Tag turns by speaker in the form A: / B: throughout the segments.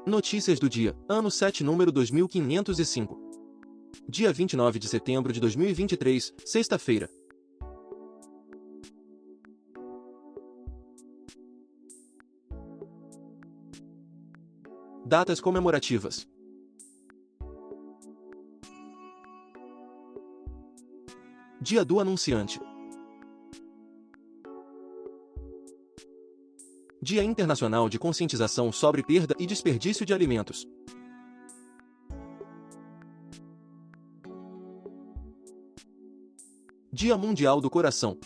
A: Notícias do dia, ano 7, número 2505. Dia 29 de setembro de 2023, sexta-feira. Datas comemorativas. Dia do Anunciante. Dia Internacional de Conscientização sobre Perda e Desperdício de Alimentos. Dia Mundial do Coração.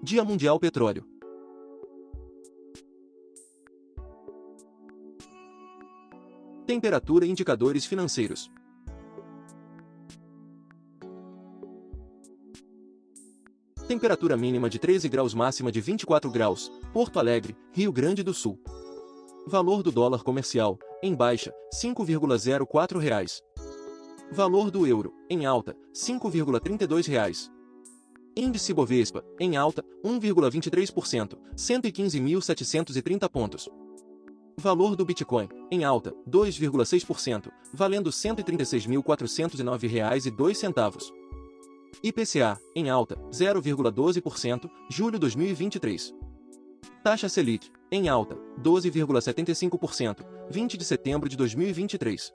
A: Dia Mundial Petróleo. Temperatura e indicadores financeiros. Temperatura mínima de 13 graus, máxima de 24 graus, Porto Alegre, Rio Grande do Sul. Valor do dólar comercial, em baixa, R$ 5,04. Valor do euro, em alta, R$ 5,32. Índice Bovespa, em alta, 1,23%, 115.730 pontos. Valor do Bitcoin, em alta, 2,6%, valendo R$ 136.409,02. IPCA, em alta, 0,12%, julho 2023. Taxa Selic, em alta, 12,75%, 20 de setembro de 2023.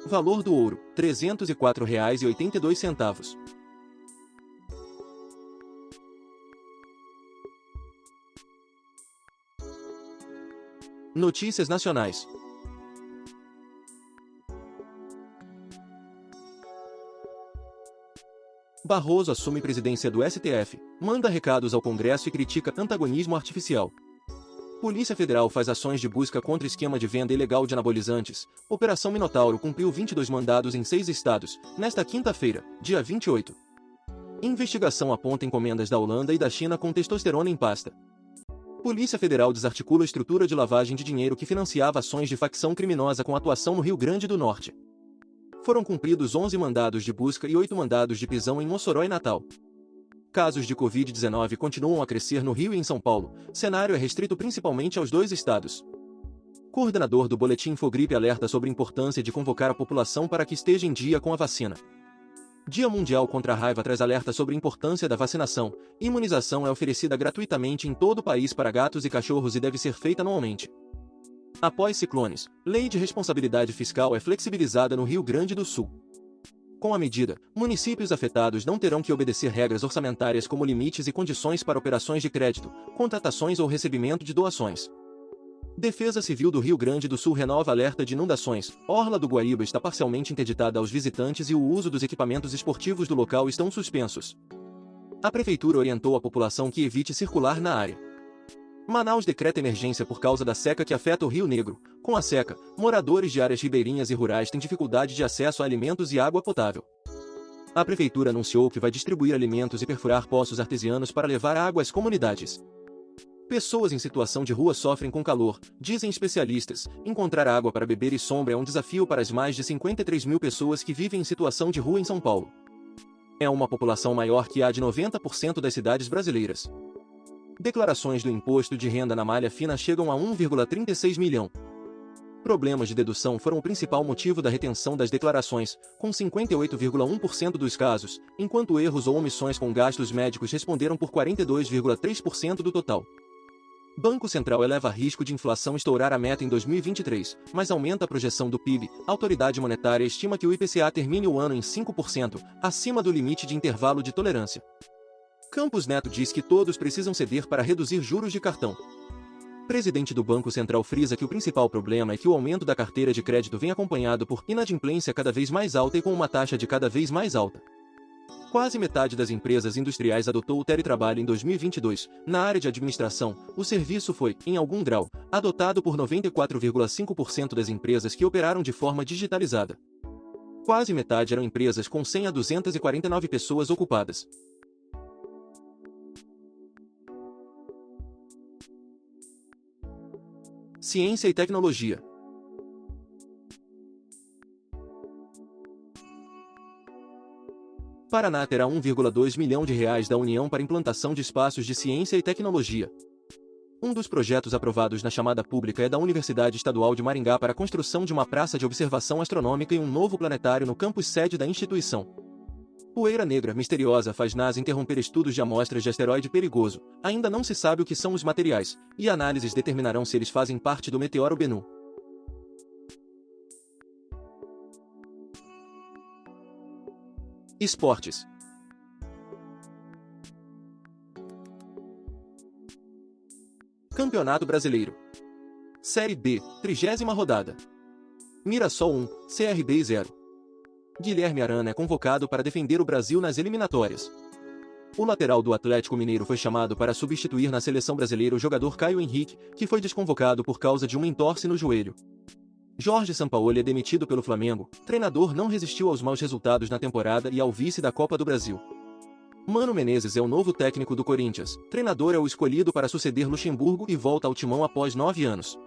A: Valor do ouro, R$ 304,82. Notícias nacionais. Barroso assume presidência do STF, manda recados ao Congresso e critica antagonismo artificial. Polícia Federal faz ações de busca contra esquema de venda ilegal de anabolizantes. Operação Minotauro cumpriu 22 mandados em 6 estados, nesta quinta-feira, dia 28. Investigação aponta encomendas da Holanda e da China com testosterona em pasta. Polícia Federal desarticula a estrutura de lavagem de dinheiro que financiava ações de facção criminosa com atuação no Rio Grande do Norte. Foram cumpridos 11 mandados de busca e 8 mandados de prisão em Mossoró e Natal. Casos de Covid-19 continuam a crescer no Rio e em São Paulo. Cenário é restrito principalmente aos 2 estados. Coordenador do Boletim Infogripe alerta sobre a importância de convocar a população para que esteja em dia com a vacina. Dia Mundial contra a Raiva traz alerta sobre a importância da vacinação. Imunização é oferecida gratuitamente em todo o país para gatos e cachorros e deve ser feita anualmente. Após ciclones, lei de responsabilidade fiscal é flexibilizada no Rio Grande do Sul. Com a medida, municípios afetados não terão que obedecer regras orçamentárias como limites e condições para operações de crédito, contratações ou recebimento de doações. Defesa Civil do Rio Grande do Sul renova alerta de inundações. Orla do Guaíba está parcialmente interditada aos visitantes e o uso dos equipamentos esportivos do local estão suspensos. A Prefeitura orientou a população que evite circular na área. Manaus decreta emergência por causa da seca que afeta o Rio Negro. Com a seca, moradores de áreas ribeirinhas e rurais têm dificuldade de acesso a alimentos e água potável. A Prefeitura anunciou que vai distribuir alimentos e perfurar poços artesianos para levar água às comunidades. Pessoas em situação de rua sofrem com calor, dizem especialistas. Encontrar água para beber e sombra é um desafio para as mais de 53 mil pessoas que vivem em situação de rua em São Paulo. É uma população maior que a de 90% das cidades brasileiras. Declarações do imposto de renda na malha fina chegam a 1,36 milhão. Problemas de dedução foram o principal motivo da retenção das declarações, com 58,1% dos casos, enquanto erros ou omissões com gastos médicos responderam por 42,3% do total. Banco Central eleva risco de inflação estourar a meta em 2023, mas aumenta a projeção do PIB. Autoridade Monetária estima que o IPCA termine o ano em 5%, acima do limite de intervalo de tolerância. Campos Neto diz que todos precisam ceder para reduzir juros de cartão. Presidente do Banco Central frisa que o principal problema é que o aumento da carteira de crédito vem acompanhado por inadimplência cada vez mais alta e com uma taxa de cada vez mais alta. Quase metade das empresas industriais adotou o teletrabalho em 2022. Na área de administração, o serviço foi, em algum grau, adotado por 94,5% das empresas que operaram de forma digitalizada. Quase metade eram empresas com 100 a 249 pessoas ocupadas. Ciência e tecnologia. Paraná terá 1,2 milhão de reais da União para implantação de espaços de ciência e tecnologia. Um dos projetos aprovados na chamada pública é da Universidade Estadual de Maringá para a construção de uma praça de observação astronômica e um novo planetário no campus sede da instituição. Poeira negra misteriosa faz NASA interromper estudos de amostras de asteroide perigoso. Ainda não se sabe o que são os materiais, e análises determinarão se eles fazem parte do meteoro Bennu. Esportes. Campeonato Brasileiro. Série B, 30ª rodada. Mirassol 1, CRB 0. Guilherme Arana é convocado para defender o Brasil nas eliminatórias. O lateral do Atlético Mineiro foi chamado para substituir na seleção brasileira o jogador Caio Henrique, que foi desconvocado por causa de uma entorse no joelho. Jorge Sampaoli é demitido pelo Flamengo. Treinador não resistiu aos maus resultados na temporada e ao vice da Copa do Brasil. Mano Menezes é o novo técnico do Corinthians. Treinador é o escolhido para suceder Luxemburgo e volta ao timão após 9 anos.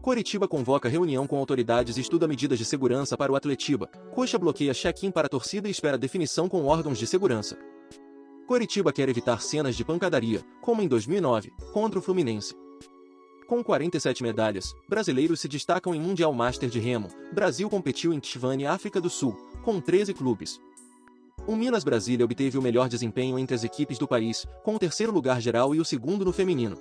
A: Coritiba convoca reunião com autoridades e estuda medidas de segurança para o Atletiba. Coxa bloqueia check-in para a torcida e espera definição com órgãos de segurança. Coritiba quer evitar cenas de pancadaria, como em 2009, contra o Fluminense. Com 47 medalhas, brasileiros se destacam em Mundial Master de Remo. Brasil competiu em Tchivane, África do Sul, com 13 clubes. O Minas Brasília obteve o melhor desempenho entre as equipes do país, com o 3º lugar geral e o 2º no feminino.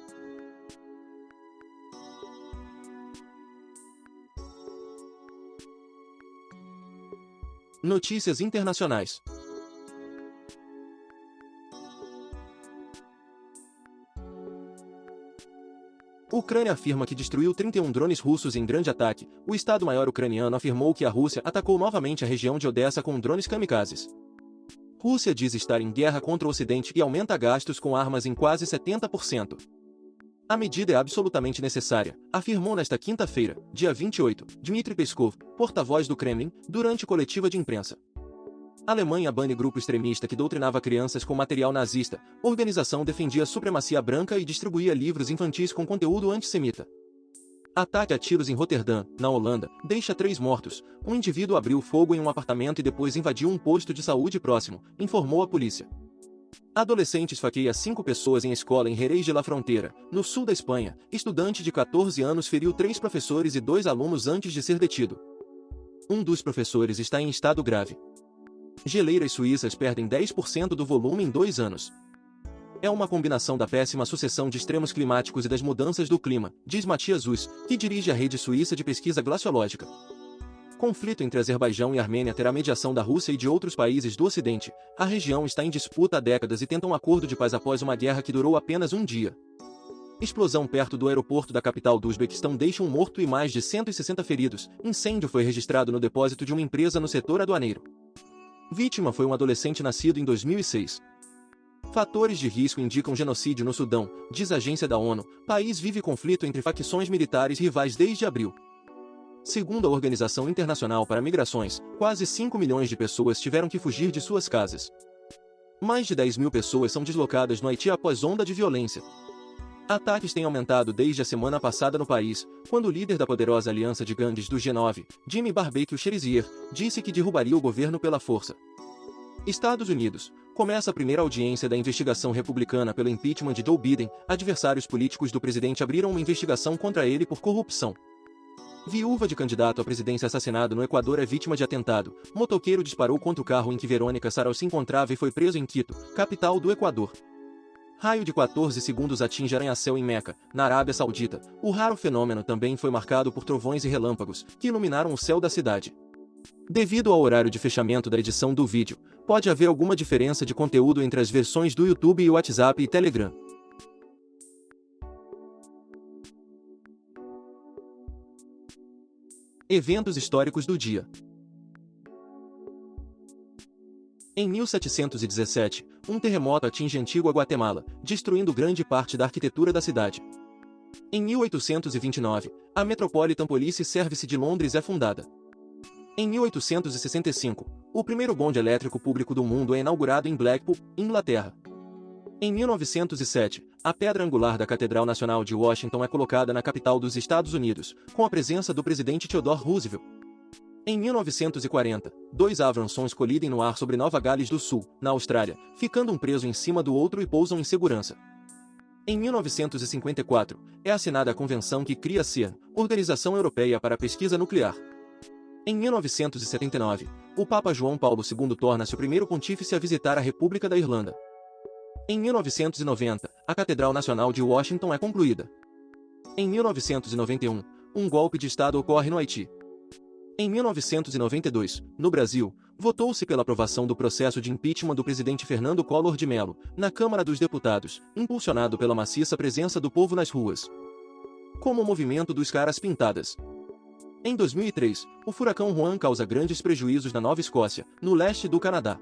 A: Notícias internacionais. Ucrânia afirma que destruiu 31 drones russos em grande ataque. O Estado-Maior ucraniano afirmou que a Rússia atacou novamente a região de Odessa com drones kamikazes. Rússia diz estar em guerra contra o Ocidente e aumenta gastos com armas em quase 70%. A medida é absolutamente necessária, afirmou nesta quinta-feira, dia 28, Dmitry Peskov, porta-voz do Kremlin, durante coletiva de imprensa. A Alemanha bane grupo extremista que doutrinava crianças com material nazista. A organização defendia a supremacia branca e distribuía livros infantis com conteúdo antissemita. Ataque a tiros em Roterdã, na Holanda, deixa 3 mortos. Um indivíduo abriu fogo em um apartamento e depois invadiu um posto de saúde próximo, informou a polícia. Adolescente esfaqueia 5 pessoas em escola em Jerez de la Frontera, no sul da Espanha. Estudante de 14 anos feriu 3 professores e 2 alunos antes de ser detido. Um dos professores está em estado grave. Geleiras suíças perdem 10% do volume em 2 anos. É uma combinação da péssima sucessão de extremos climáticos e das mudanças do clima, diz Matias Us, que dirige a rede suíça de pesquisa glaciológica. Conflito entre Azerbaijão e Armênia terá mediação da Rússia e de outros países do Ocidente. A região está em disputa há décadas e tenta um acordo de paz após uma guerra que durou apenas um dia. Explosão perto do aeroporto da capital do Uzbequistão deixa um morto e mais de 160 feridos. Incêndio foi registrado no depósito de uma empresa no setor aduaneiro. Vítima foi um adolescente nascido em 2006. Fatores de risco indicam genocídio no Sudão, diz a agência da ONU. País vive conflito entre facções militares rivais desde abril. Segundo a Organização Internacional para Migrações, quase 5 milhões de pessoas tiveram que fugir de suas casas. Mais de 10 mil pessoas são deslocadas no Haiti após onda de violência. Ataques têm aumentado desde a semana passada no país, quando o líder da poderosa aliança de gangues do G9, Jimmy Barbecue Cherizier, disse que derrubaria o governo pela força. Estados Unidos. Começa a primeira audiência da investigação republicana pelo impeachment de Joe Biden. Adversários políticos do presidente abriram uma investigação contra ele por corrupção. Viúva de candidato à presidência assassinado no Equador é vítima de atentado. Motoqueiro disparou contra o carro em que Verônica Sarau se encontrava e foi preso em Quito, capital do Equador. Raio de 14 segundos atinge arranha-céu em Meca, na Arábia Saudita. O raro fenômeno também foi marcado por trovões e relâmpagos, que iluminaram o céu da cidade. Devido ao horário de fechamento da edição do vídeo, pode haver alguma diferença de conteúdo entre as versões do YouTube e WhatsApp e Telegram. Eventos históricos do dia. Em 1717, um terremoto atinge Antigua Guatemala, destruindo grande parte da arquitetura da cidade. Em 1829, a Metropolitan Police Service de Londres é fundada. Em 1865, o primeiro bonde elétrico público do mundo é inaugurado em Blackpool, Inglaterra. Em 1907, a pedra angular da Catedral Nacional de Washington é colocada na capital dos Estados Unidos, com a presença do presidente Theodore Roosevelt. Em 1940, 2 Abransons colidem no ar sobre Nova Gales do Sul, na Austrália, ficando um preso em cima do outro e pousam em segurança. Em 1954, é assinada a convenção que cria a CERN, Organização Europeia para a Pesquisa Nuclear. Em 1979, o Papa João Paulo II torna-se o primeiro pontífice a visitar a República da Irlanda. Em 1990, a Catedral Nacional de Washington é concluída. Em 1991, um golpe de Estado ocorre no Haiti. Em 1992, no Brasil, votou-se pela aprovação do processo de impeachment do presidente Fernando Collor de Mello, na Câmara dos Deputados, impulsionado pela maciça presença do povo nas ruas. Como o movimento dos caras pintadas. Em 2003, o furacão Juan causa grandes prejuízos na Nova Escócia, no leste do Canadá.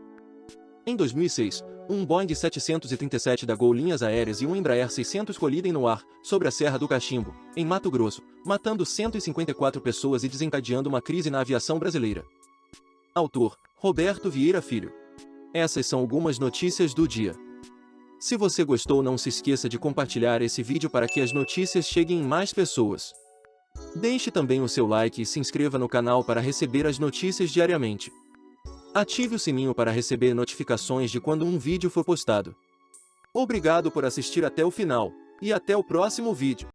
A: Em 2006, um Boeing 737 da Gol Linhas Aéreas e um Embraer 600 colidem no ar, sobre a Serra do Cachimbo, em Mato Grosso, matando 154 pessoas e desencadeando uma crise na aviação brasileira. Autor, Roberto Vieira Filho. Essas são algumas notícias do dia. Se você gostou, não se esqueça de compartilhar esse vídeo para que as notícias cheguem em mais pessoas. Deixe também o seu like e se inscreva no canal para receber as notícias diariamente. Ative o sininho para receber notificações de quando um vídeo for postado. Obrigado por assistir até o final, e até o próximo vídeo.